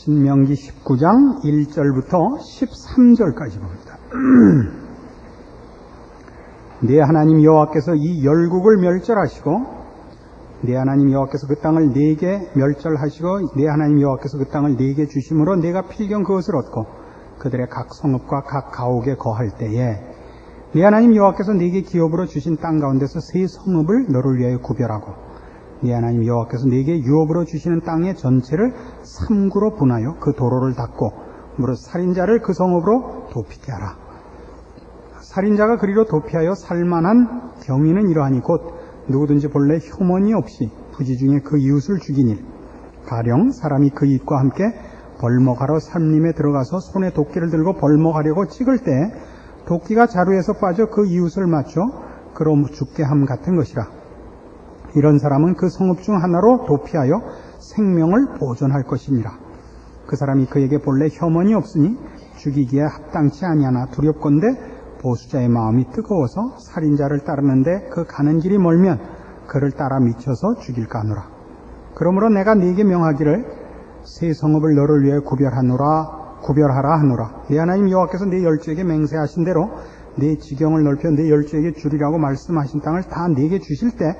신명기 19장 1절부터 13절까지 봅니다. 네 하나님 여호와께서 이 열국을 멸절하시고 네 하나님 여호와께서 그 땅을 네게 멸절하시고 네 하나님 여호와께서 그 땅을 네게 주심으로 네가 필경 그것을 얻고 그들의 각 성읍과 각 가옥에 거할 때에 네 하나님 여호와께서 네게 기업으로 주신 땅 가운데서 세 성읍을 너를 위하여 구별하고 네 하나님 여호와께서 네게 유업으로 주시는 땅의 전체를 3구로 분하여 그 도로를 닫고 무릇 살인자를 그 성읍으로 도피케 하라. 살인자가 그리로 도피하여 살만한 경위는 이러하니 곧 누구든지 본래 혐언이 없이 부지 중에 그 이웃을 죽인 일, 가령 사람이 그 이웃과 함께 벌목하러 산림에 들어가서 손에 도끼를 들고 벌목하려고 찍을 때 도끼가 자루에서 빠져 그 이웃을 맞춰 그로 죽게 함 같은 것이라. 이런 사람은 그 성읍 중 하나로 도피하여 생명을 보존할 것이니라. 그 사람이 그에게 본래 혐언이 없으니 죽이기에 합당치 아니하나 두렵건대 보수자의 마음이 뜨거워서 살인자를 따르는데 그 가는 길이 멀면 그를 따라 미쳐서 죽일까 하노라. 그러므로 내가 네게 명하기를 세 성읍을 너를 위해 구별하라 하노라. 네 하나님 여호와께서 네 열조에게 맹세하신 대로 네 지경을 넓혀 네 열조에게 주리라고 말씀하신 땅을 다 네게 주실 때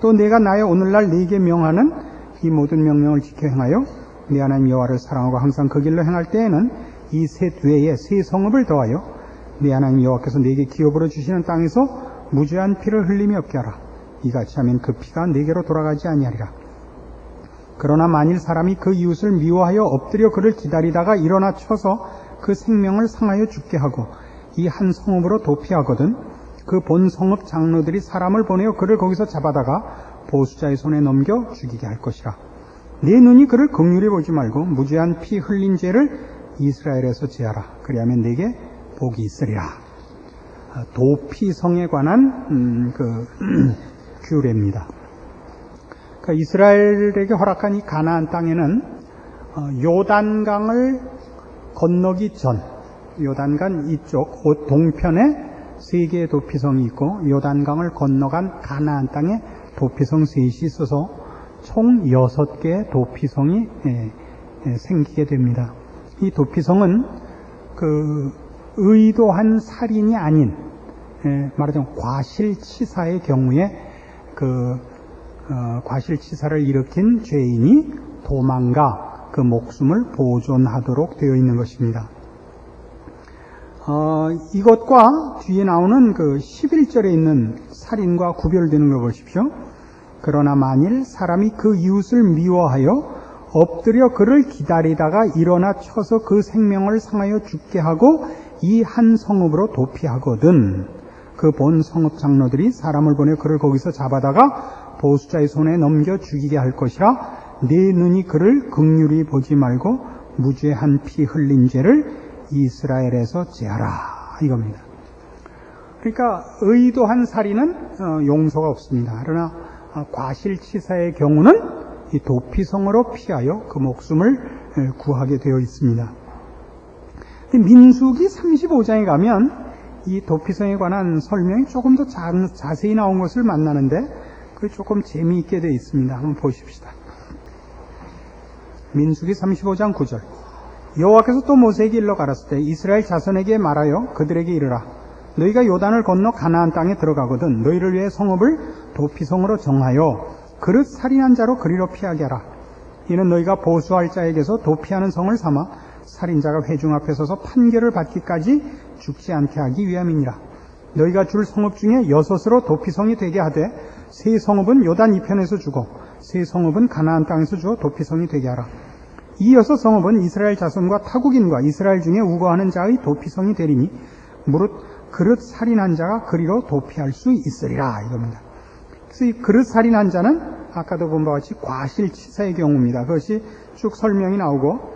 또 내가 나의 오늘날 네게 명하는 이 모든 명령을 지켜 행하여 네 하나님 여호와를 사랑하고 항상 그 길로 행할 때에는 이 셋 외에 세 성읍을 더하여 네 하나님 여호와께서 네게 기업으로 주시는 땅에서 무죄한 피를 흘림이 없게 하라. 이같이 하면 그 피가 네게로 돌아가지 아니하리라. 그러나 만일 사람이 그 이웃을 미워하여 엎드려 그를 기다리다가 일어나 쳐서 그 생명을 상하여 죽게 하고 이 한 성읍으로 도피하거든 그 본 성읍 장로들이 사람을 보내어 그를 거기서 잡아다가 보수자의 손에 넘겨 죽이게 할 것이라. 네 눈이 그를 긍휼히 보지 말고 무죄한 피 흘린 죄를 이스라엘에서 제하라. 그리하면 네게 복이 있으리라. 도피성에 관한 규례입니다. 그러니까 이스라엘에게 허락한 이 가나안 땅에는 요단강을 건너기 전, 요단강 이쪽 동편에 세 개의 도피성이 있고 요단강을 건너간 가나안 땅에 도피성 셋이 있어서 총 6개의 도피성이 생기게 됩니다. 이 도피성은 의도한 살인이 아닌 말하자면 과실치사의 경우에 과실치사를 일으킨 죄인이 도망가 그 목숨을 보존하도록 되어 있는 것입니다. 이것과 뒤에 나오는 11절에 있는 살인과 구별되는 걸 보십시오. 그러나 만일 사람이 그 이웃을 미워하여 엎드려 그를 기다리다가 일어나 쳐서 그 생명을 상하여 죽게 하고 이 한 성읍으로 도피하거든 그 본 성읍 장로들이 사람을 보내 그를 거기서 잡아다가 보수자의 손에 넘겨 죽이게 할 것이라. 네 눈이 그를 긍휼히 보지 말고 무죄한 피 흘린 죄를 이스라엘에서 제하라 이겁니다. 그러니까 의도한 살인은 용서가 없습니다. 그러나 과실치사의 경우는 이 도피성으로 피하여 그 목숨을 구하게 되어 있습니다. 민수기 35장에 가면 이 도피성에 관한 설명이 조금 더 자세히 나온 것을 만나는데 그게 조금 재미있게 되어 있습니다. 한번 보십시다. 민수기 35장 9절. 여호와께서 또 모세에게 일러 가라사대 때 이스라엘 자손에게 말하여 그들에게 이르라. 너희가 요단을 건너 가나안 땅에 들어가거든 너희를 위해 성읍을 도피성으로 정하여 그릇 살인한 자로 그리로 피하게 하라. 이는 너희가 보수할 자에게서 도피하는 성을 삼아 살인자가 회중 앞에 서서 판결을 받기까지 죽지 않게 하기 위함이니라. 너희가 줄 성읍 중에 6으로 도피성이 되게 하되 세 성읍은 요단 이편에서 주고 세 성읍은 가나안 땅에서 주어 도피성이 되게 하라. 이 6 성읍은 이스라엘 자손과 타국인과 이스라엘 중에 우거하는 자의 도피성이 되리니 무릇 그릇 살인한 자가 그리로 도피할 수 있으리라 이겁니다. 그래서 이 그릇 살인한 자는 아까도 본 바와 같이 과실치사의 경우입니다. 그것이 쭉 설명이 나오고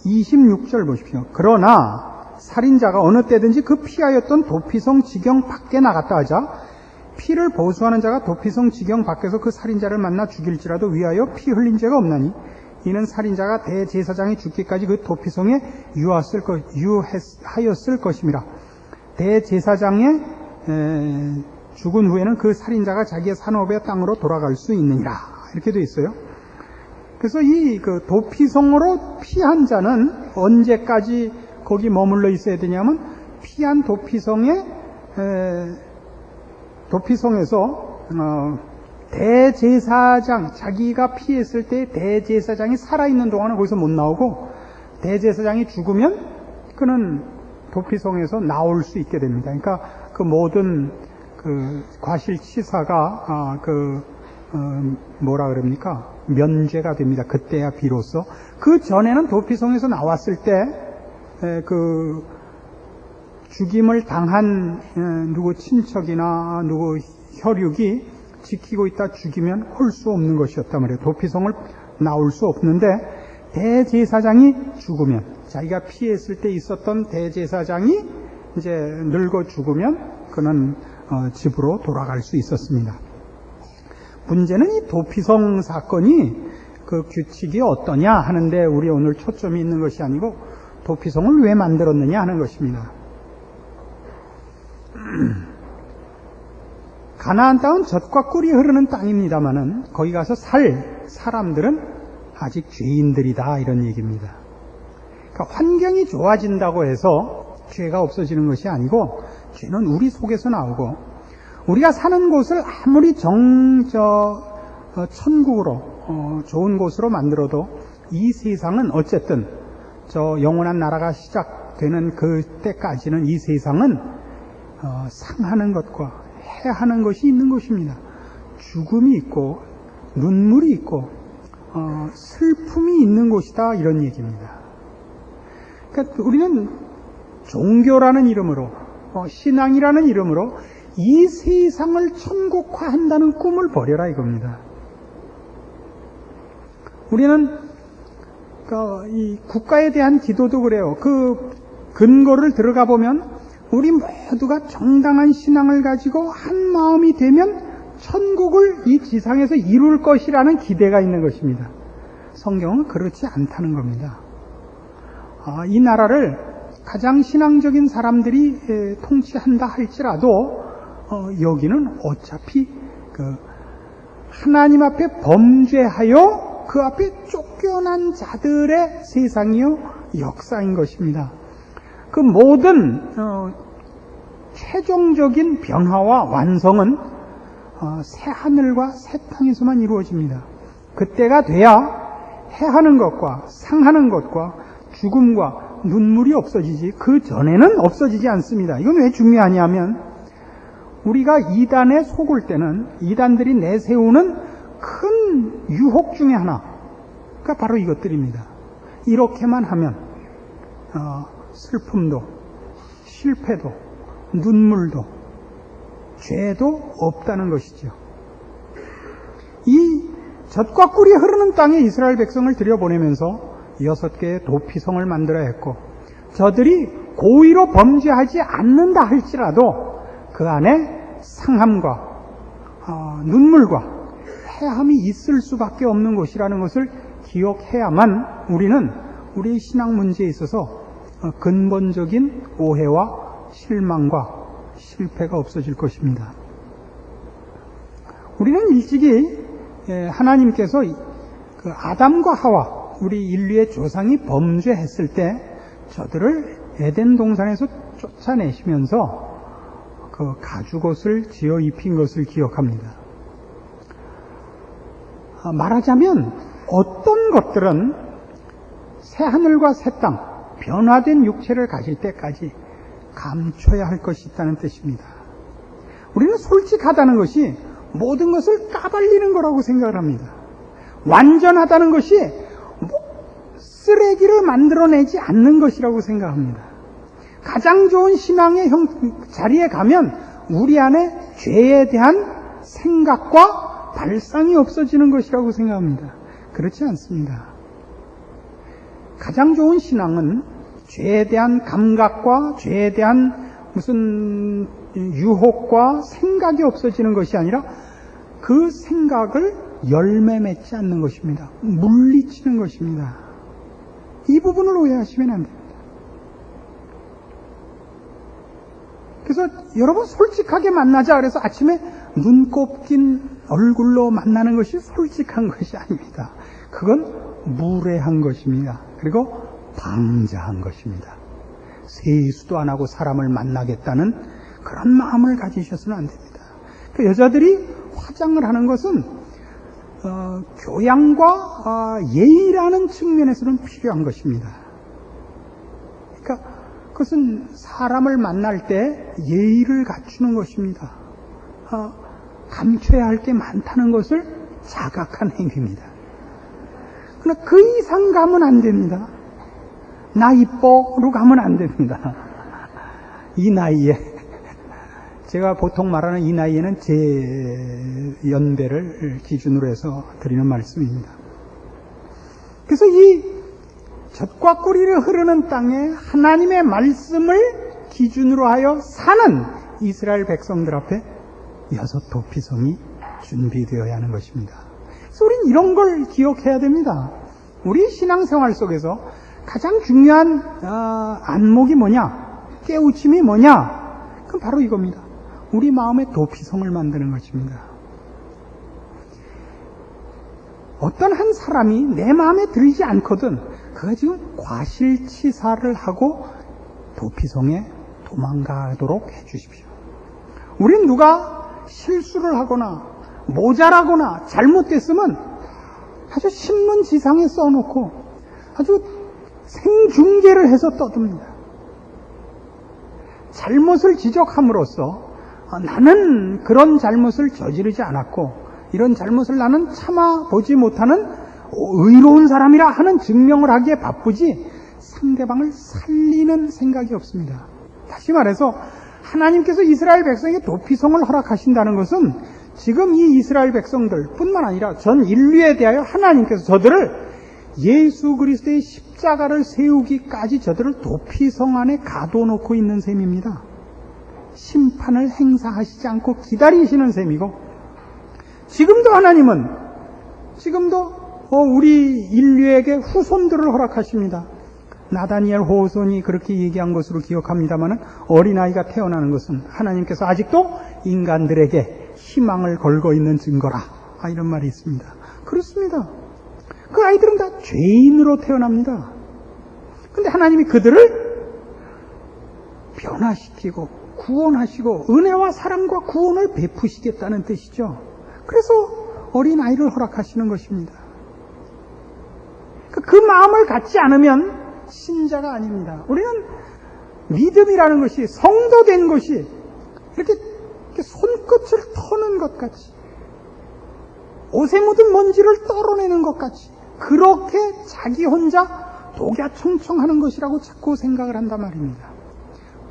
26절 보십시오. 그러나 살인자가 어느 때든지 그 피하였던 도피성 지경 밖에 나갔다 하자 피를 보수하는 자가 도피성 지경 밖에서 그 살인자를 만나 죽일지라도 위하여 피 흘린 죄가 없나니 이는 살인자가 대제사장이 죽기까지 그 도피성에 유하였을 것임이라. 대제사장의 죽은 후에는 그 살인자가 자기의 산업의 땅으로 돌아갈 수 있느니라. 이렇게 돼 있어요. 그래서 이 그 도피성으로 피한 자는 언제까지 거기 머물러 있어야 되냐면 피한 도피성에서 대제사장, 자기가 피했을 때 대제사장이 살아있는 동안은 거기서 못 나오고 대제사장이 죽으면 그는 도피성에서 나올 수 있게 됩니다. 그러니까 그 모든 그 과실치사가 뭐라 그럽니까? 면죄가 됩니다. 그때야 비로소. 그 전에는 도피성에서 나왔을 때 그 죽임을 당한 누구 친척이나 누구 혈육이 지키고 있다 죽이면 할 수 없는 것이었단 말이에요. 도피성을 나올 수 없는데 대제사장이 죽으면, 자기가 피했을 때 있었던 대제사장이 이제 늙어 죽으면 그는 집으로 돌아갈 수 있었습니다. 문제는 이 도피성 사건이 그 규칙이 어떠냐 하는데 우리 오늘 초점이 있는 것이 아니고 도피성을 왜 만들었느냐 하는 것입니다. 가나안 땅은 젖과 꿀이 흐르는 땅입니다만은 거기 가서 살 사람들은 아직 죄인들이다, 이런 얘기입니다. 그러니까 환경이 좋아진다고 해서 죄가 없어지는 것이 아니고 죄는 우리 속에서 나오고, 우리가 사는 곳을 아무리 천국으로 좋은 곳으로 만들어도 이 세상은 어쨌든 저 영원한 나라가 시작되는 그때까지는 이 세상은 상하는 것과 해하는 것이 있는 것입니다. 죽음이 있고 눈물이 있고 슬픔이 있는 곳이다, 이런 얘기입니다. 그러니까 우리는 종교라는 이름으로 신앙이라는 이름으로 이 세상을 천국화한다는 꿈을 버려라, 이겁니다. 우리는 이 국가에 대한 기도도 그래요. 그 근거를 들어가 보면 우리 모두가 정당한 신앙을 가지고 한 마음이 되면 천국을 이 지상에서 이룰 것이라는 기대가 있는 것입니다. 성경은 그렇지 않다는 겁니다. 이 나라를 가장 신앙적인 사람들이 통치한다 할지라도 여기는 어차피 하나님 앞에 범죄하여 그 앞에 쫓겨난 자들의 세상이요 역사인 것입니다. 그 모든 최종적인 변화와 완성은 새 하늘과 새 땅에서만 이루어집니다. 그때가 돼야 해하는 것과 상하는 것과 죽음과 눈물이 없어지지, 그 전에는 없어지지 않습니다. 이건 왜 중요하냐면 우리가 이단에 속을 때는 이단들이 내세우는 큰 유혹 중에 하나가 바로 이것들입니다. 이렇게만 하면 슬픔도 실패도 눈물도 죄도 없다는 것이죠. 이 젖과 꿀이 흐르는 땅에 이스라엘 백성을 들여보내면서 6개의 도피성을 만들어야 했고, 저들이 고의로 범죄하지 않는다 할지라도 그 안에 상함과 눈물과 해함이 있을 수밖에 없는 것이라는 것을 기억해야만 우리는 우리의 신앙 문제에 있어서 근본적인 오해와 실망과 실패가 없어질 것입니다. 우리는 일찍이 하나님께서 그 아담과 하와, 우리 인류의 조상이 범죄했을 때 저들을 에덴 동산에서 쫓아내시면서 그 가죽옷을 지어 입힌 것을 기억합니다. 말하자면 어떤 것들은 새 하늘과 새 땅, 변화된 육체를 가질 때까지 감춰야 할 것이 있다는 뜻입니다. 우리는 솔직하다는 것이 모든 것을 까발리는 거라고 생각을 합니다. 완전하다는 것이 쓰레기를 만들어내지 않는 것이라고 생각합니다. 가장 좋은 신앙의 자리에 가면 우리 안에 죄에 대한 생각과 발상이 없어지는 것이라고 생각합니다. 그렇지 않습니다. 가장 좋은 신앙은 죄에 대한 감각과 죄에 대한 무슨 유혹과 생각이 없어지는 것이 아니라 그 생각을 열매 맺지 않는 것입니다. 물리치는 것입니다. 이 부분을 오해하시면 안 됩니다. 그래서 그래서 여러분 솔직하게 만나자 그래서 아침에 눈곱 낀 얼굴로 만나는 것이 솔직한 것이 아닙니다. 그건 무례한 것입니다. 그리고 방자한 것입니다. 세수도 안 하고 사람을 만나겠다는 그런 마음을 가지셔서는 안 됩니다. 그 여자들이 화장을 하는 것은 교양과 예의라는 측면에서는 필요한 것입니다. 그러니까 그것은 사람을 만날 때 예의를 갖추는 것입니다. 감춰야 할 게 많다는 것을 자각한 행위입니다. 그러나 그 이상 가면 안 됩니다. 나 이뻐로 가면 안 됩니다. 이 나이에, 제가 보통 말하는 이 나이에는 제 연배를 기준으로 해서 드리는 말씀입니다. 그래서 이 젖과 꿀이 흐르는 땅에 하나님의 말씀을 기준으로 하여 사는 이스라엘 백성들 앞에 6 도피성이 준비되어야 하는 것입니다. 그래서 우린 이런 걸 기억해야 됩니다. 우리 신앙생활 속에서 가장 중요한 안목이 뭐냐? 깨우침이 뭐냐? 그건 바로 이겁니다. 우리 마음의 도피성을 만드는 것입니다. 어떤 한 사람이 내 마음에 들지 않거든 그가 지금 과실치사를 하고 도피성에 도망가도록 해주십시오. 우린 누가 실수를 하거나 모자라거나 잘못됐으면 아주 신문지상에 써놓고 아주 생중계를 해서 떠듭니다. 잘못을 지적함으로써 나는 그런 잘못을 저지르지 않았고 이런 잘못을 나는 참아보지 못하는 의로운 사람이라 하는 증명을 하기에 바쁘지 상대방을 살리는 생각이 없습니다. 다시 말해서 하나님께서 이스라엘 백성에게 도피성을 허락하신다는 것은 지금 이 이스라엘 백성들 뿐만 아니라 전 인류에 대하여 하나님께서 저들을 예수 그리스도의 십자가를 세우기까지 저들을 도피성 안에 가둬놓고 있는 셈입니다. 심판을 행사하시지 않고 기다리시는 셈이고 지금도 하나님은 우리 인류에게 후손들을 허락하십니다. 나다니엘 호손이 그렇게 얘기한 것으로 기억합니다만 어린아이가 태어나는 것은 하나님께서 아직도 인간들에게 희망을 걸고 있는 증거라 이런 말이 있습니다. 그렇습니다. 그 아이들은 다 죄인으로 태어납니다. 근데 하나님이 그들을 변화시키고 구원하시고 은혜와 사랑과 구원을 베푸시겠다는 뜻이죠. 그래서 어린아이를 허락하시는 것입니다. 그 마음을 갖지 않으면 신자가 아닙니다. 우리는 믿음이라는 것이 성도된 것이 이렇게 손끝을 터는 것 같이 옷에 묻은 먼지를 떨어내는 것 같이 그렇게 자기 혼자 독야청청하는 것이라고 자꾸 생각을 한단 말입니다.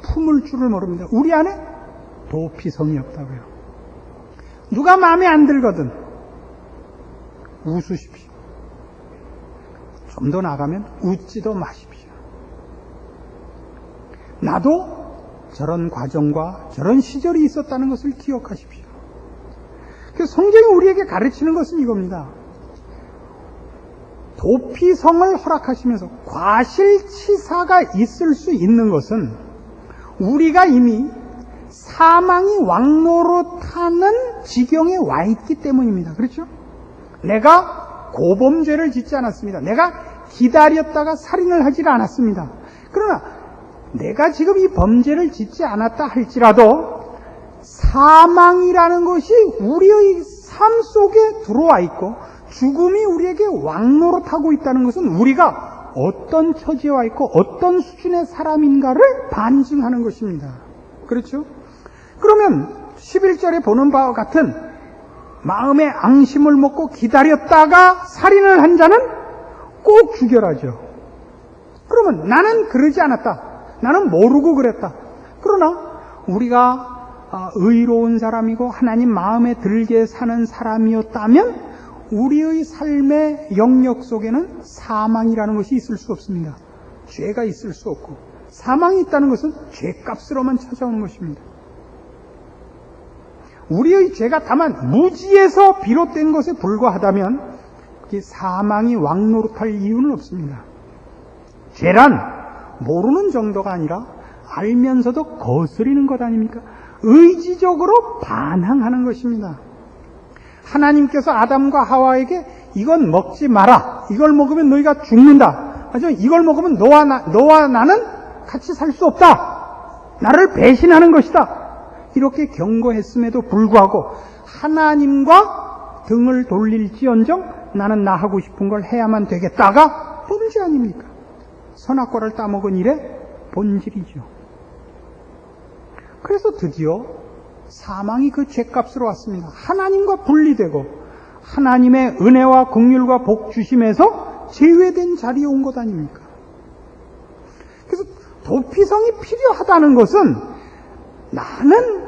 품을 줄을 모릅니다. 우리 안에 도피성이 없다고요. 누가 마음에 안 들거든 웃으십시오. 좀 더 나가면 웃지도 마십시오. 나도 저런 과정과 저런 시절이 있었다는 것을 기억하십시오. 그래서 성경이 우리에게 가르치는 것은 이겁니다. 도피성을 허락하시면서 과실치사가 있을 수 있는 것은 우리가 이미 사망이 왕노릇하는 지경에 와 있기 때문입니다. 그렇죠? 내가 고범죄를 짓지 않았습니다. 내가 기다렸다가 살인을 하지 않았습니다. 그러나 내가 지금 이 범죄를 짓지 않았다 할지라도 사망이라는 것이 우리의 삶 속에 들어와 있고 죽음이 우리에게 왕노릇하고 있다는 것은 우리가 어떤 처지에 와 있고 어떤 수준의 사람인가를 반증하는 것입니다. 그렇죠? 그러면 11절에 보는 바와 같은 마음의 앙심을 먹고 기다렸다가 살인을 한 자는 꼭 죽여라죠. 그러면 나는 그러지 않았다. 나는 모르고 그랬다. 그러나 우리가 의로운 사람이고 하나님 마음에 들게 사는 사람이었다면 우리의 삶의 영역 속에는 사망이라는 것이 있을 수 없습니다. 죄가 있을 수 없고 사망이 있다는 것은 죄값으로만 찾아오는 것입니다. 우리의 죄가 다만 무지에서 비롯된 것에 불과하다면 그게 사망이 왕노릇할 이유는 없습니다. 죄란 모르는 정도가 아니라 알면서도 거스리는 것 아닙니까? 의지적으로 반항하는 것입니다. 하나님께서 아담과 하와에게 이건 먹지 마라. 이걸 먹으면 너희가 죽는다. 맞죠? 이걸 먹으면 너와 나는 같이 살 수 없다. 나를 배신하는 것이다. 이렇게 경고했음에도 불구하고 하나님과 등을 돌릴지언정 나는 나 하고 싶은 걸 해야만 되겠다가 범죄 아닙니까? 선악과를 따먹은 일의 본질이죠. 그래서 드디어 사망이 그 죄값으로 왔습니다. 하나님과 분리되고 하나님의 은혜와 긍휼과 복 주심에서 제외된 자리에 온 것 아닙니까? 그래서 도피성이 필요하다는 것은 나는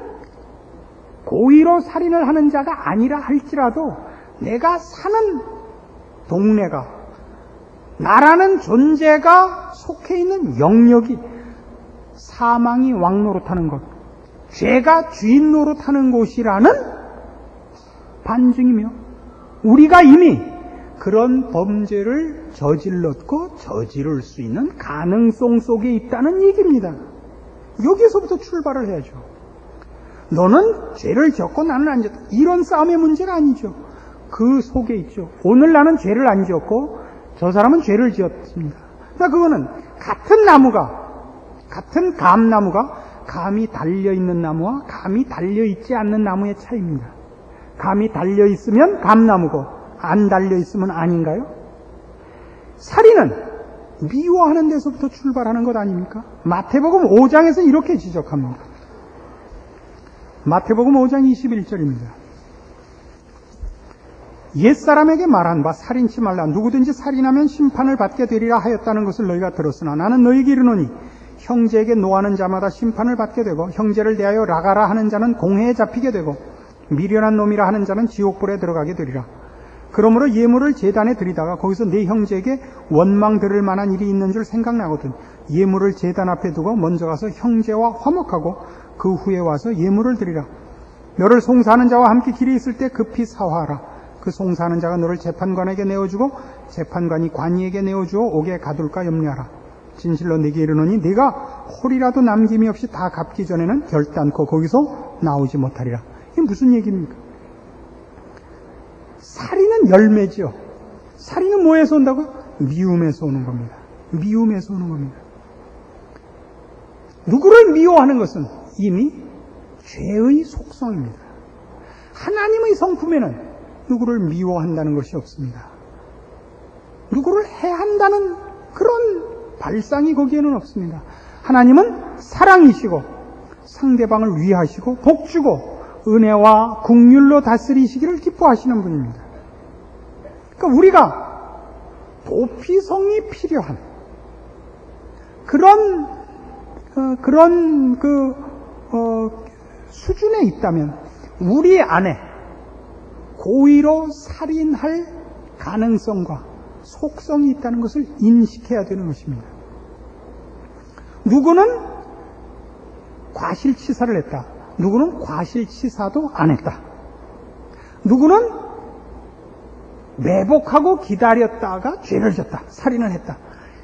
고의로 살인을 하는 자가 아니라 할지라도 내가 사는 동네가, 나라는 존재가 속해 있는 영역이 사망이 왕노릇하는 것, 죄가 주인 노릇하는 곳이라는 반증이며 우리가 이미 그런 범죄를 저질렀고 저지를 수 있는 가능성 속에 있다는 얘기입니다. 여기서부터 출발을 해야죠. 너는 죄를 지었고 나는 안 지었다. 이런 싸움의 문제가 아니죠. 그 속에 있죠. 오늘 나는 죄를 안 지었고 저 사람은 죄를 지었습니다. 그러니까 그거는 같은 나무가, 같은 감나무가 감이 달려있는 나무와 감이 달려있지 않는 나무의 차이입니다. 감이 달려있으면 감나무고 안 달려있으면 아닌가요? 살인은 미워하는 데서부터 출발하는 것 아닙니까? 마태복음 5장에서 이렇게 지적합니다. 마태복음 5장 21절입니다. 옛사람에게 말한 바 살인치 말라. 누구든지 살인하면 심판을 받게 되리라 하였다는 것을 너희가 들었으나 나는 너희에게 이르노니 형제에게 노하는 자마다 심판을 받게 되고 형제를 대하여 라가라 하는 자는 공회에 잡히게 되고 미련한 놈이라 하는 자는 지옥불에 들어가게 되리라. 그러므로 예물을 제단에 드리다가 거기서 네 형제에게 원망 들을 만한 일이 있는 줄 생각나거든 예물을 제단 앞에 두고 먼저 가서 형제와 화목하고 그 후에 와서 예물을 드리라. 너를 송사하는 자와 함께 길에 있을 때 급히 사화하라. 그 송사하는 자가 너를 재판관에게 내어주고 재판관이 관이에게 내어주어 옥에 가둘까 염려하라. 진실로 네게 이르노니 네가 홀이라도 남김이 없이 다 갚기 전에는 결단코 거기서 나오지 못하리라. 이게 무슨 얘기입니까? 살인은 열매죠. 살인은 뭐에서 온다고요? 미움에서 오는 겁니다. 미움에서 오는 겁니다. 누구를 미워하는 것은 이미 죄의 속성입니다. 하나님의 성품에는 누구를 미워한다는 것이 없습니다. 누구를 해한다는 그런 발상이 거기에는 없습니다. 하나님은 사랑이시고 상대방을 위하시고 복주고 은혜와 긍휼로 다스리시기를 기뻐하시는 분입니다. 그러니까 우리가 도피성이 필요한 그런 수준에 있다면 우리 안에 고의로 살인할 가능성과 속성이 있다는 것을 인식해야 되는 것입니다. 누구는 과실치사를 했다. 누구는 과실치사도 안 했다. 누구는 매복하고 기다렸다가 죄를 졌다. 살인을 했다.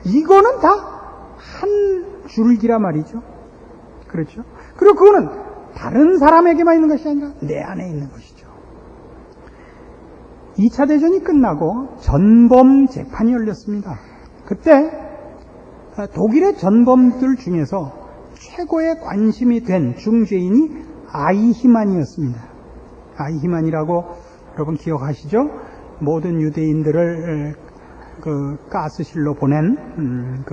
이거는 다 한 줄기라 말이죠. 그렇죠? 그리고 그거는 다른 사람에게만 있는 것이 아니라 내 안에 있는 것이죠. 2차 대전이 끝나고 전범 재판이 열렸습니다. 그때 독일의 전범들 중에서 최고의 관심이 된 중죄인이 아이히만이었습니다. 아이히만이라고 여러분 기억하시죠? 모든 유대인들을 그 가스실로 보낸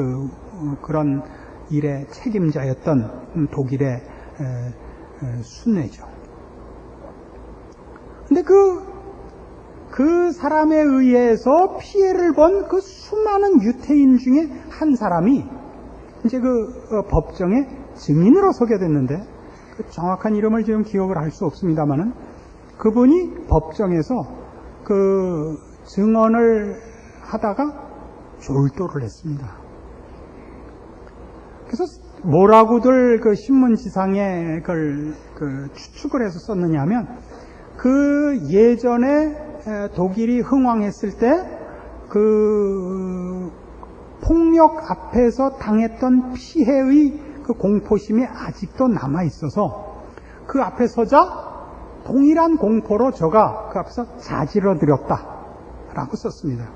그런 일의 책임자였던 독일의 순례죠. 근데 그 사람에 의해서 피해를 본 그 수많은 유태인 중에 한 사람이 이제 법정에 증인으로 서게 됐는데 그 정확한 이름을 지금 기억을 할 수 없습니다만은 그분이 법정에서 그 증언을 하다가 졸도를 했습니다. 그래서 뭐라고들 그 신문지상에 그걸 추측을 해서 썼느냐 하면 그 예전에 독일이 흥왕했을 때 그 폭력 앞에서 당했던 피해의 그 공포심이 아직도 남아 있어서 그 앞에 서자 동일한 공포로 저가 그 앞에서 자지러 드렸다라고 썼습니다.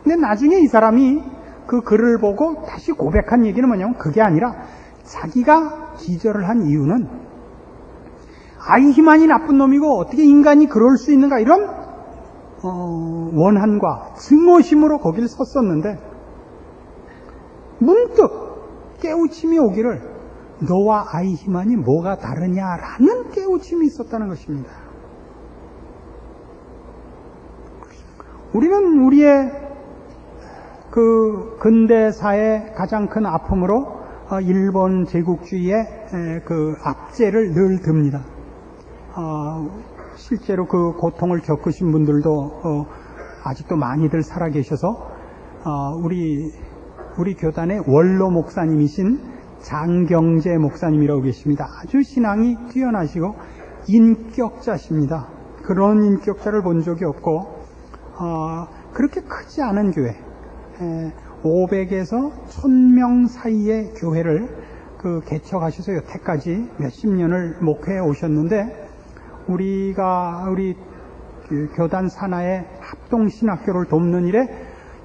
근데 나중에 이 사람이 그 글을 보고 다시 고백한 얘기는 뭐냐면 그게 아니라 자기가 기절을 한 이유는 아이히만이 나쁜 놈이고 어떻게 인간이 그럴 수 있는가 이런 원한과 증오심으로 거기를 섰었는데 문득 깨우침이 오기를 너와 아이히만이 뭐가 다르냐라는 깨우침이 있었다는 것입니다. 우리는 우리의 그 근대사의 가장 큰 아픔으로 일본 제국주의의 그 압제를 늘 듭니다. 실제로 그 고통을 겪으신 분들도 아직도 많이들 살아계셔서 우리 교단의 원로 목사님이신 장경재 목사님이라고 계십니다. 아주 신앙이 뛰어나시고 인격자십니다. 그런 인격자를 본 적이 없고 그렇게 크지 않은 교회 500에서 1000명 사이의 교회를 개척하셔서 여태까지 몇십 년을 목회해 오셨는데 우리 교단 산하의 합동신학교를 돕는 일에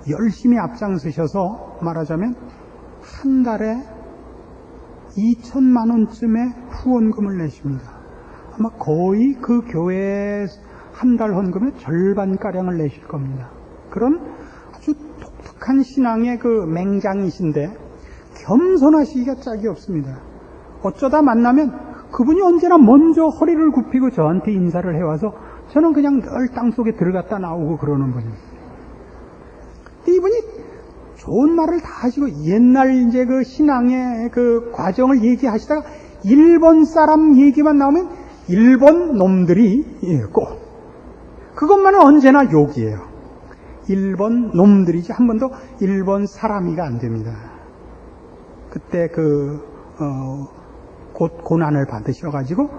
열심히 앞장서셔서 말하자면 한 달에 2천만 원쯤의 후원금을 내십니다. 아마 거의 그 교회 한 달 헌금의 절반가량을 내실 겁니다. 그런 아주 독특한 신앙의 그 맹장이신데 겸손하시기가 짝이 없습니다. 어쩌다 만나면 그분이 언제나 먼저 허리를 굽히고 저한테 인사를 해와서 저는 그냥 늘 땅속에 들어갔다 나오고 그러는 분입니다. 이분이 좋은 말을 다 하시고 옛날 이제 그 신앙의 그 과정을 얘기하시다가 일본 사람 얘기만 나오면 일본 놈들이 있고 그것만은 언제나 욕이에요. 일본 놈들이지 한 번도 일본 사람이가 안 됩니다. 그때 곧 고난을 받으셔가지고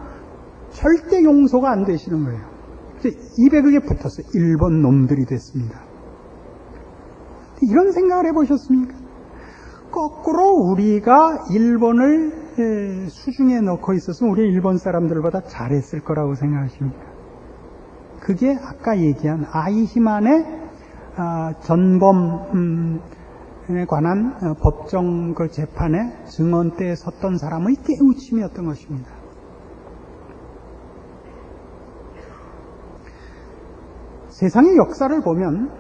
절대 용서가 안 되시는 거예요. 입에 그게 붙었어요. 일본 놈들이 됐습니다. 이런 생각을 해보셨습니까? 거꾸로 우리가 일본을 수중에 넣고 있었으면 우리 일본 사람들보다 잘했을 거라고 생각하십니까? 그게 아까 얘기한 아이히만의 전범에 관한 법정 그 재판의 증언대에 섰던 사람의 깨우침이었던 것입니다. 세상의 역사를 보면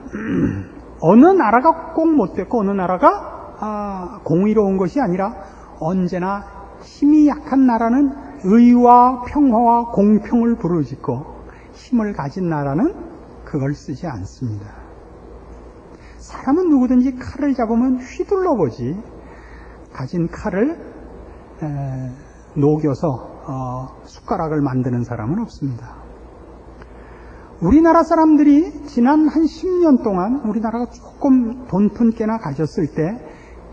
어느 나라가 꼭 못됐고 어느 나라가 공의로운 것이 아니라 언제나 힘이 약한 나라는 의와 평화와 공평을 부르짖고 힘을 가진 나라는 그걸 쓰지 않습니다. 사람은 누구든지 칼을 잡으면 휘둘러 보지 가진 칼을 녹여서 숟가락을 만드는 사람은 없습니다. 우리나라 사람들이 지난 한 10년 동안 우리나라가 조금 돈푼깨나 가졌을 때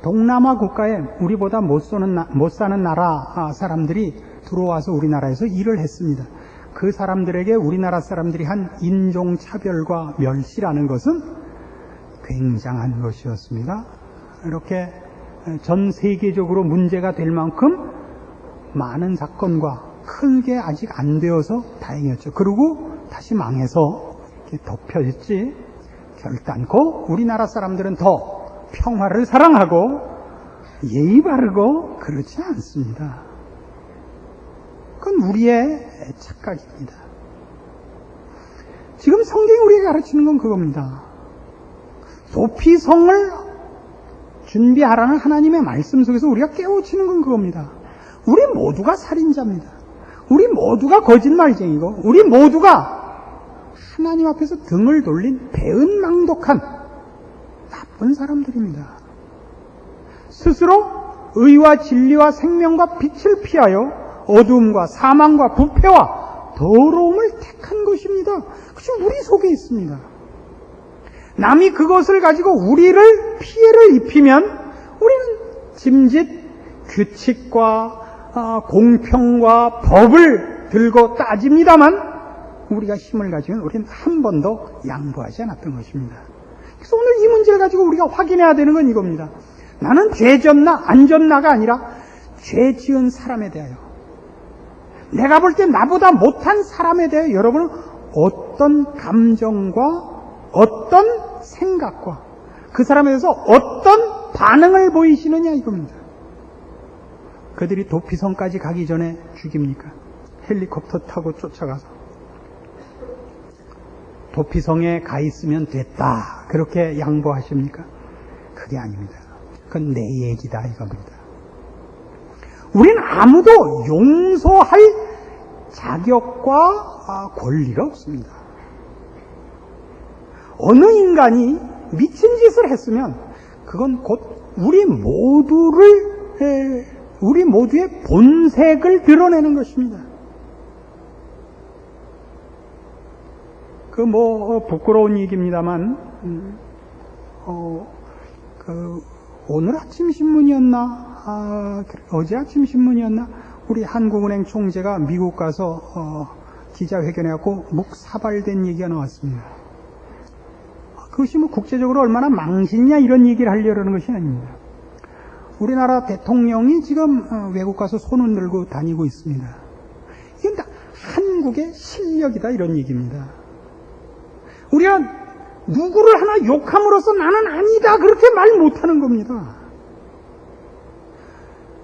동남아 국가에 우리보다 못 사는 나라 사람들이 들어와서 우리나라에서 일을 했습니다. 그 사람들에게 우리나라 사람들이 한 인종차별과 멸시라는 것은 굉장한 것이었습니다. 이렇게 전 세계적으로 문제가 될 만큼 많은 사건과 크게 아직 안 되어서 다행이었죠. 그리고 다시 망해서 이렇게 덮여졌지 결단코 우리나라 사람들은 더 평화를 사랑하고 예의 바르고 그렇지 않습니다. 그건 우리의 착각입니다. 지금 성경이 우리에게 가르치는 건 그겁니다. 도피성을 준비하라는 하나님의 말씀 속에서 우리가 깨우치는 건 그겁니다. 우리 모두가 살인자입니다. 우리 모두가 거짓말쟁이고 우리 모두가 하나님 앞에서 등을 돌린 배은망덕한 나쁜 사람들입니다. 스스로 의와 진리와 생명과 빛을 피하여 어두움과 사망과 부패와 더러움을 택한 것입니다. 그것이 우리 속에 있습니다. 남이 그것을 가지고 우리를 피해를 입히면 우리는 짐짓 규칙과 공평과 법을 들고 따집니다만 우리가 힘을 가지면 우리는 한 번도 양보하지 않았던 것입니다. 그래서 오늘 이 문제를 가지고 우리가 확인해야 되는 건 이겁니다. 나는 죄졌나 안 졌나가 아니라 죄 지은 사람에 대하여, 내가 볼 때 나보다 못한 사람에 대해 여러분은 어떤 감정과 어떤 생각과 그 사람에 대해서 어떤 반응을 보이시느냐 이겁니다. 그들이 도피성까지 가기 전에 죽입니까? 헬리콥터 타고 쫓아가서 도피성에 가 있으면 됐다 그렇게 양보하십니까? 그게 아닙니다. 그건 내 얘기다 이겁니다. 우리는 아무도 용서할 자격과 권리가 없습니다. 어느 인간이 미친 짓을 했으면 그건 곧 우리 모두의 본색을 드러내는 것입니다. 부끄러운 얘기입니다만, 오늘 아침 신문이었나, 어제 아침 신문이었나, 우리 한국은행 총재가 미국 가서, 기자회견해갖고 묵사발된 얘기가 나왔습니다. 그것이 국제적으로 얼마나 망신이냐 이런 얘기를 하려는 것이 아닙니다. 우리나라 대통령이 지금 외국 가서 손 흔들고 다니고 있습니다. 이건 다 한국의 실력이다 이런 얘기입니다. 우리가 누구를 하나 욕함으로써 나는 아니다 그렇게 말 못하는 겁니다.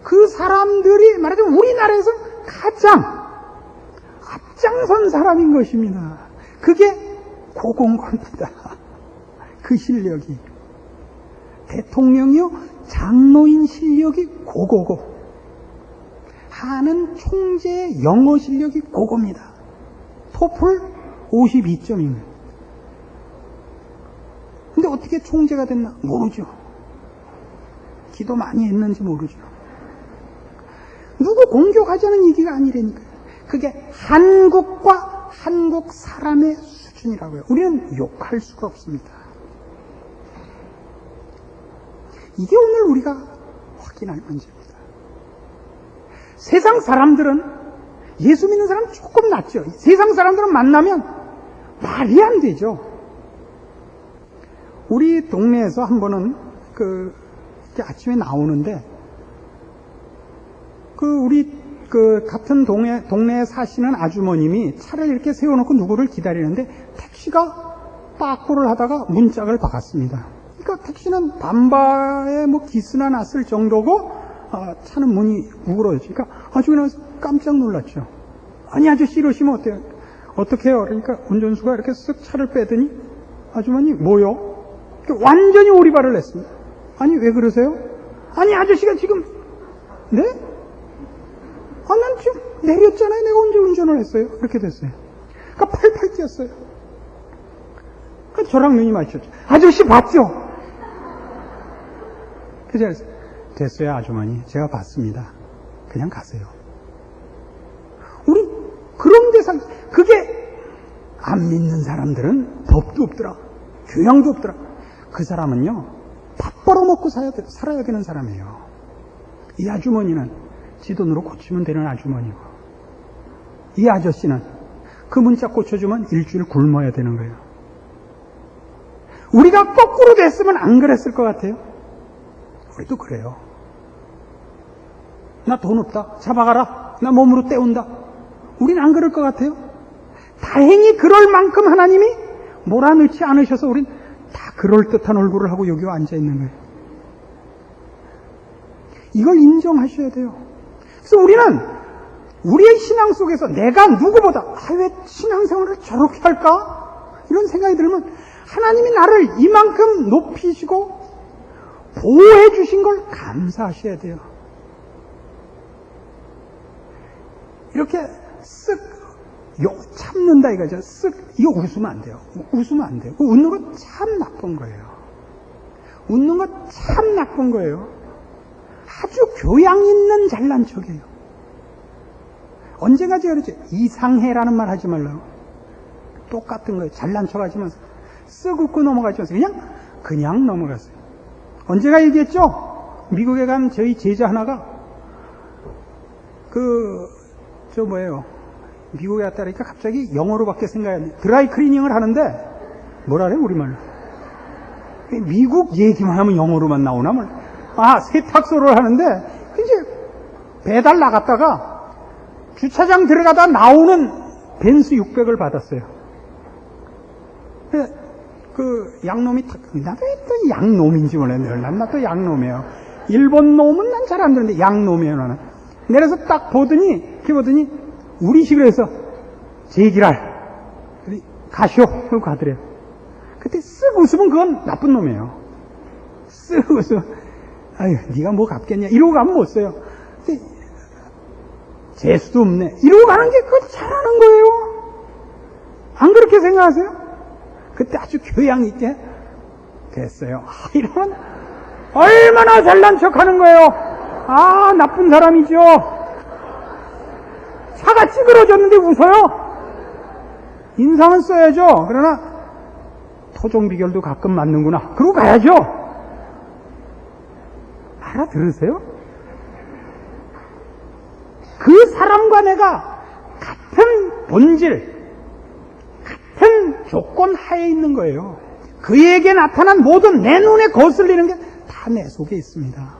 그 사람들이 말하자면 우리나라에서 가장 앞장선 사람인 것입니다. 그게 고공 겁니다. 그 실력이. 대통령이요, 장로인 실력이 고고고, 하는 총재의 영어 실력이 고고입니다. 토플 52점입니다. 근데 어떻게 총재가 됐나? 모르죠. 기도 많이 했는지 모르죠. 누구 공격하자는 얘기가 아니라니까요. 그게 한국과 한국 사람의 수준이라고요. 우리는 욕할 수가 없습니다. 이게 오늘 우리가 확인할 문제입니다. 세상 사람들은, 예수 믿는 사람 조금 낫죠. 세상 사람들은 만나면 말이 안 되죠. 우리 동네에서 한 번은 아침에 나오는데 우리 같은 동네에 사시는 아주머님이 차를 이렇게 세워놓고 누구를 기다리는데 택시가 빠꾸를 하다가 문짝을 박았습니다. 그러니까 택시는 반바에 기스나 났을 정도고 차는 문이 우그러지니까 아주머니가 깜짝 놀랐죠. 아니 아저씨 이러시면 어때요? 어떻게 해요? 그러니까 운전수가 이렇게 쓱 차를 빼더니 아주머니 뭐요? 완전히 오리발을 냈습니다. 아니 왜 그러세요? 아니 아저씨가 지금 네? 난 지금 내렸잖아요. 내가 언제 운전을 했어요? 그렇게 됐어요. 그러니까 팔팔 뛰었어요. 저랑 눈이 마주쳤죠. 아저씨 봤죠? 그래서 됐어요 아주머니. 제가 봤습니다. 그냥 가세요. 우리 그런 데서 그게 안 믿는 사람들은 법도 없더라. 교양도 없더라. 그 사람은요, 밥 벌어먹고 살아야 되는 사람이에요. 이 아주머니는 지 돈으로 고치면 되는 아주머니고, 이 아저씨는 그 문자 고쳐주면 일주일 굶어야 되는 거예요. 우리가 거꾸로 됐으면 안 그랬을 것 같아요. 우리도 그래요. 나 돈 없다. 잡아가라. 나 몸으로 때운다. 우린 안 그럴 것 같아요. 다행히 그럴 만큼 하나님이 몰아넣지 않으셔서 우린 다 그럴듯한 얼굴을 하고 여기 앉아 있는 거예요. 이걸 인정하셔야 돼요. 그래서 우리는 우리의 신앙 속에서 내가 누구보다 왜 신앙생활을 저렇게 할까? 이런 생각이 들면 하나님이 나를 이만큼 높이시고 보호해 주신 걸 감사하셔야 돼요. 이렇게 쓱 참는다 이거죠. 이거 웃으면 안 돼요. 웃으면 안 돼요. 웃는 거 참 나쁜 거예요. 웃는 거 참 나쁜 거예요. 아주 교양 있는 잘난 척이에요. 언젠가 제가 그랬죠. 이상해라는 말 하지 말라고. 똑같은 거예요. 잘난 척 하지 마세요. 쓱 웃고 넘어가지 마세요. 그냥 넘어갔어요. 언제가 얘기했죠? 미국에 간 저희 제자 하나가 미국에 갔다 그러니까 갑자기 영어로밖에 생각이 안 나요. 드라이 클리닝을 하는데 뭐라 그래요 우리말로? 미국 얘기만 하면 영어로만 나오나 말. 세탁소를 하는데 이제 배달 나갔다가 주차장 들어가다 나오는 벤츠 600을 받았어요. 그 양놈이 나도 또 양놈인지 몰랐네요. 난 또 양놈이에요. 일본 놈은 난 잘 안 되는데 양놈이에요, 나는. 내려서 딱 보더니 우리식으로 해서 제기랄 가시오 하고 가더래요. 그때 쓱 웃으면 그건 나쁜 놈이에요. 쓱 웃으면 아유 네가 뭐 갚겠냐 이러고 가면 못 써요. 근데 재수도 없네 이러고 가는 게 그거 잘하는 거예요. 안 그렇게 생각하세요? 그때 아주 교양 있게 됐어요. 이러면 얼마나 잘난 척하는 거예요. 아 나쁜 사람이죠. 차가 찌그러졌는데 웃어요. 인상은 써야죠. 그러나 토종 비결도 가끔 맞는구나. 그러고 가야죠. 알아들으세요? 그 사람과 내가 같은 본질, 같은 조건 하에 있는 거예요. 그에게 나타난 모든 내 눈에 거슬리는 게 다 내 속에 있습니다.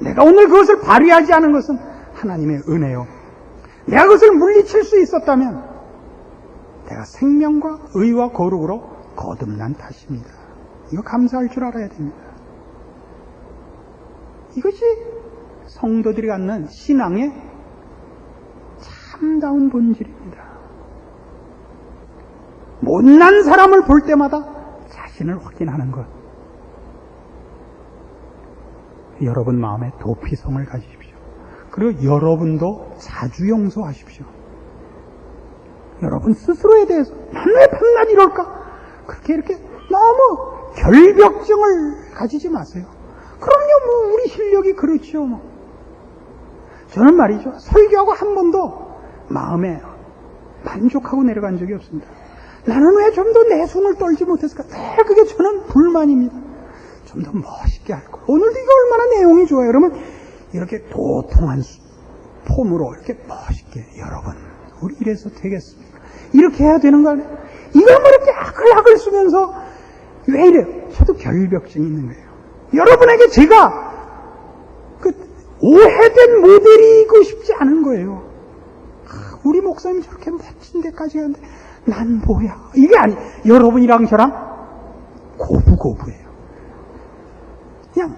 내가 오늘 그것을 발휘하지 않은 것은 하나님의 은혜요. 내가 그것을 물리칠 수 있었다면 내가 생명과 의와 거룩으로 거듭난 탓입니다. 이거 감사할 줄 알아야 됩니다. 이것이 성도들이 갖는 신앙의 참다운 본질입니다. 못난 사람을 볼 때마다 자신을 확인하는 것. 여러분 마음에 도피성을 가지십시오. 그리고 여러분도 자주 용서하십시오. 여러분 스스로에 대해서 난 왜 밤낮 이럴까? 그렇게 이렇게 너무 결벽증을 가지지 마세요. 그럼요, 우리 실력이 그렇죠, 저는 말이죠, 설교하고 한 번도 마음에 만족하고 내려간 적이 없습니다. 나는 왜 좀 더 내 손을 떨지 못했을까? 그게 저는 불만입니다. 좀 더 멋있게 할 거. 오늘도 이거 얼마나 내용이 좋아요. 그러면 이렇게 도통한 폼으로 이렇게 멋있게 여러분, 우리 이래서 되겠습니까? 이렇게 해야 되는 거 아니에요? 이걸 뭐 이렇게 아글아글 쓰면서 왜 이래요? 저도 결벽증이 있는 거예요. 여러분에게 제가 그 오해된 모델이고 싶지 않은 거예요. 우리 목사님 저렇게 멋진 데까지 가는데 난 뭐야? 이게 아니. 여러분이랑 저랑 고부고부예요. 그냥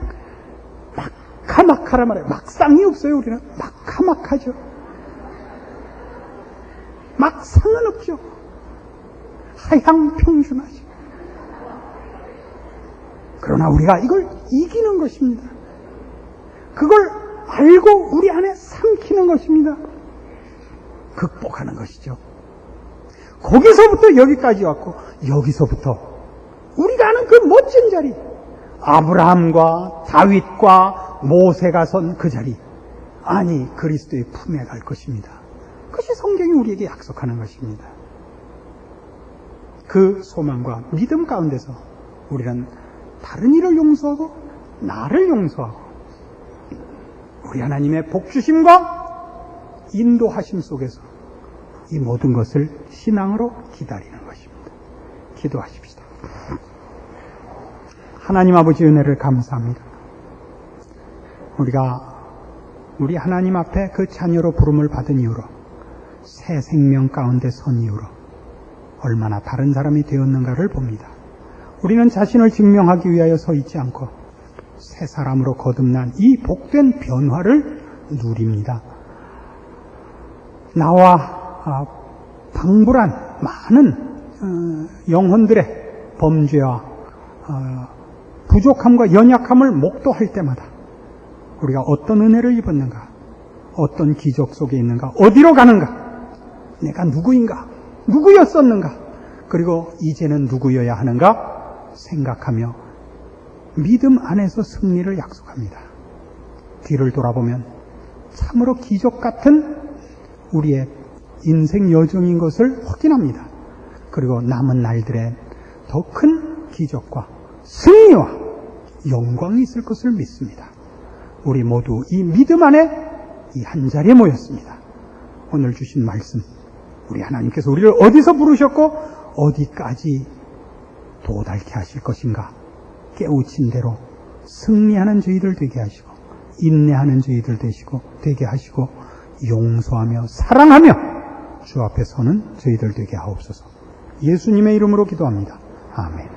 마카마카라 말해요. 막상이 없어요. 우리는 마카마카죠. 막상은 없죠. 하향평준하죠. 그러나 우리가 이걸 이기는 것입니다. 그걸 알고 우리 안에 삼키는 것입니다. 극복하는 것이죠. 거기서부터 여기까지 왔고, 여기서부터 우리가 아는 그 멋진 자리, 아브라함과 다윗과 모세가 선 그 자리, 아니 그리스도의 품에 갈 것입니다. 그것이 성경이 우리에게 약속하는 것입니다. 그 소망과 믿음 가운데서 우리는 다른 이를 용서하고 나를 용서하고 우리 하나님의 복주심과 인도하심 속에서 이 모든 것을 신앙으로 기다리는 것입니다. 기도하십시다. 하나님 아버지 은혜를 감사합니다. 우리가 우리 하나님 앞에 그 자녀로 부름을 받은 이후로 새 생명 가운데 선 이후로 얼마나 다른 사람이 되었는가를 봅니다. 우리는 자신을 증명하기 위하여 서 있지 않고 새 사람으로 거듭난 이 복된 변화를 누립니다. 나와 방불한 많은 영혼들의 범죄와 부족함과 연약함을 목도할 때마다 우리가 어떤 은혜를 입었는가, 어떤 기적 속에 있는가, 어디로 가는가, 내가 누구인가, 누구였었는가, 그리고 이제는 누구여야 하는가 생각하며 믿음 안에서 승리를 약속합니다. 뒤를 돌아보면 참으로 기적 같은 우리의 인생 여정인 것을 확인합니다. 그리고 남은 날들에 더 큰 기적과 승리와 영광이 있을 것을 믿습니다. 우리 모두 이 믿음 안에 이 한 자리에 모였습니다. 오늘 주신 말씀, 우리 하나님께서 우리를 어디서 부르셨고 어디까지 도달케 하실 것인가 깨우친 대로 승리하는 저희들 되게 하시고 인내하는 저희들 되게 하시고 용서하며 사랑하며 주 앞에 서는 저희들 되게 하옵소서. 예수님의 이름으로 기도합니다. 아멘.